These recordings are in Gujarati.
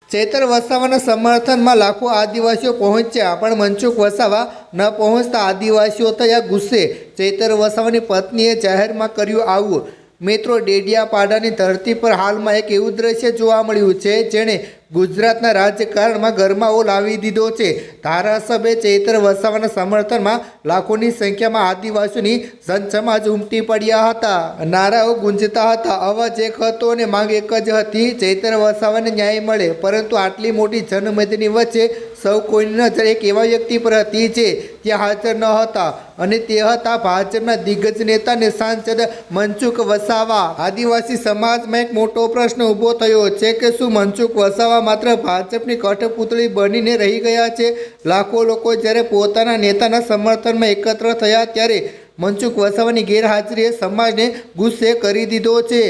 ચૈતર વસાવાના સમર્થનમાં લાખો આદિવાસીઓ પહોંચ્યા, પણ મનસુખ વસાવા ન પહોંચતા આદિવાસીઓ થયા ગુસ્સે। ચૈતર વસાવાની પત્નીએ જાહેરમાં કર્યું આવું। મિત્રો, ડેડિયાપાડાની ધરતી પર હાલમાં એક એવું દ્રશ્ય જોવા મળ્યું છે જેણે ગુજરાતના રાજકારણમાં ગરમાવો લાવી દીધો છે। ધારાસભ્ય ચૈતર વસાવાના સમર્થનમાં લાખોની સંખ્યામાં આદિવાસીઓની જનસમાજ ઉમટી પડ્યા હતા। નારાઓ ગુંજતા હતા। અવાજ એક હતો અને માંગ એક જ હતી, ચૈતર વસાવાને ન્યાય મળે। પરંતુ આટલી મોટી જનમેદની વચ્ચે સૌ કોઈની નજર એક એવા વ્યક્તિ પર હતી જે ત્યાં હાજર ન હતા, અને તે હતા ભાજપના દિગ્ગજ નેતા અને સાંસદ મનસુખ વસાવા। આદિવાસી સમાજમાં એક મોટો પ્રશ્ન ઊભો થયો છે કે શું મનસુખ વસાવા માત્ર ભાજપની કઠપૂતળી બનીને રહી ગયા છે? લાખો લોકો જ્યારે પોતાના નેતાના સમર્થનમાં એકત્ર થયા ત્યારે મનસુખ વસાવાની ગેરહાજરીએ સમાજને ગુસ્સે કરી દીધો છે।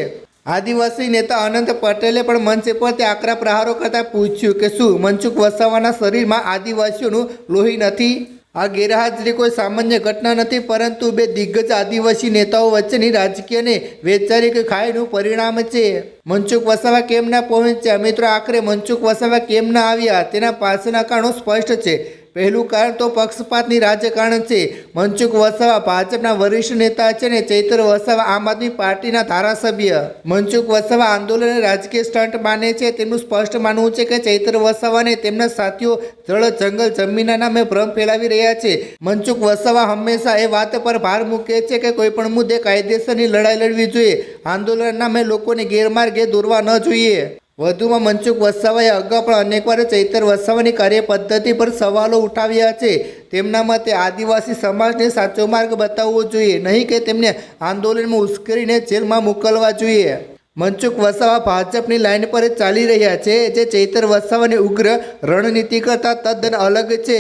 આદિવાસી નેતા અનંત પટેલે પણ મંચ પરથી આકરા પ્રહારો કરતા પૂછ્યું કે શું મનસુખ વસાવાના શરીરમાં આદિવાસીઓનું લોહી નથી? આ ગેરહાજરી કોઈ સામાન્ય ઘટના નથી, પરંતુ બે દિગ્ગજ આદિવાસી નેતાઓ વચ્ચેની રાજકીય અને વૈચારિક ખાઈનું પરિણામ છે। મનસુખ વસાવા કેમ ના પહોંચ્યા? મિત્રો, આખરે મનસુખ વસાવા કેમ ના આવ્યા તેના પાછળના કારણો સ્પષ્ટ છે। પહેલું કારણ તો પક્ષપાતની રાજકારણ છે। મનસુખ વસાવા ભાજપના વરિષ્ઠ નેતા છે અને ચૈતર વસાવા આમ આદમી પાર્ટીના ધારાસભ્ય। મનસુખ વસાવા આંદોલન રાજકીય સ્ટન્ટ માને છે। તેમનું સ્પષ્ટ માનવું છે કે ચૈતર વસાવાને તેમના સાથીઓ જળ જંગલ જમીનના નામે ભ્રમ ફેલાવી રહ્યા છે। મનસુખ વસાવા હંમેશા એ વાત પર ભાર મૂકે છે કે કોઈપણ મુદ્દે કાયદેસરની લડાઈ લડવી જોઈએ, આંદોલન નામે લોકોને ગેરમાર્ગે દોરવા ન જોઈએ। વધુમાં મનસુખ વસાવાએ અગાઉ પણ અનેકવાર ચૈતર વસાવાની કાર્યપદ્ધતિ પર સવાલો ઉઠાવ્યા છે। તેમના મતે આદિવાસી સમાજને સાચો માર્ગ બતાવવો જોઈએ, નહીં કે તેમને આંદોલનમાં ઉશ્કેરીને જેલમાં મોકલવા જોઈએ। મનસુખ વસાવા ભાજપની લાઇન પર ચાલી રહ્યા છે, જે ચૈતર વસાવાની ઉગ્ર રણનીતિ કરતાં તદ્દન અલગ છે।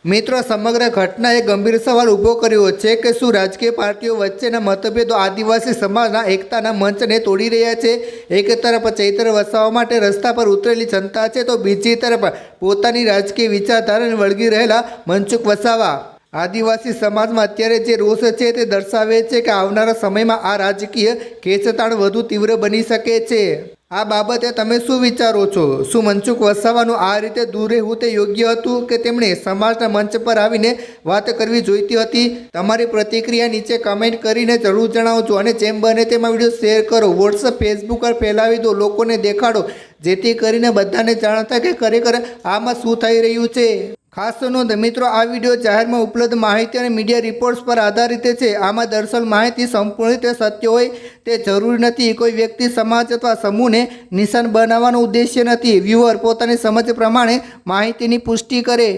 મિત્રો, સમગ્ર ઘટનાએ ગંભીર સવાલ ઊભો કર્યો છે કે શું રાજકીય પાર્ટીઓ વચ્ચેના મતભેદો આદિવાસી સમાજના એકતાના મંચને તોડી રહ્યા છે? એક તરફ ચૈતર વસાવા માટે રસ્તા પર ઉતરેલી જનતા છે, તો બીજી તરફ પોતાની રાજકીય વિચારધારાને વળગી રહેલા મનસુખ વસાવા। આદિવાસી સમાજમાં અત્યારે જે રોષ છે તે દર્શાવે છે કે આવનારા સમયમાં આ રાજકીય ખેંચતાણ વધુ તીવ્ર બની શકે છે। આ બાબતે તમે શું વિચારો છો? શું મનસુખ વસાવાનું આ રીતે દૂર રહેવું તે યોગ્ય હતું કે તેમણે સમાજના મંચ પર આવીને વાત કરવી જોઈતી હતી? તમારી પ્રતિક્રિયા નીચે કમેન્ટ કરીને જરૂર જણાવજો, અને જેમ બને તેમાં વિડીયો શેર કરો, વોટ્સઅપ ફેસબુક પર ફેલાવી દો, લોકોને દેખાડો, જેથી કરીને બધાને જાણ થાય કે ખરેખર આમાં શું થઈ રહ્યું છે। ખાસ નોંધ મિત્રો, આ વિડીયો જાહેરમાં ઉપલબ્ધ માહિતી અને મીડિયા રિપોર્ટ્સ પર આધારિત છે। આમાં દર્શાવેલ માહિતી સંપૂર્ણ રીતે સત્ય હોય તે જરૂરી નથી। કોઈ વ્યક્તિ, સમાજ અથવા સમૂહને નિશાન બનાવવાનો ઉદ્દેશ્ય નથી। વ્યુઅર પોતાની સમજ પ્રમાણે માહિતીની પુષ્ટિ કરે।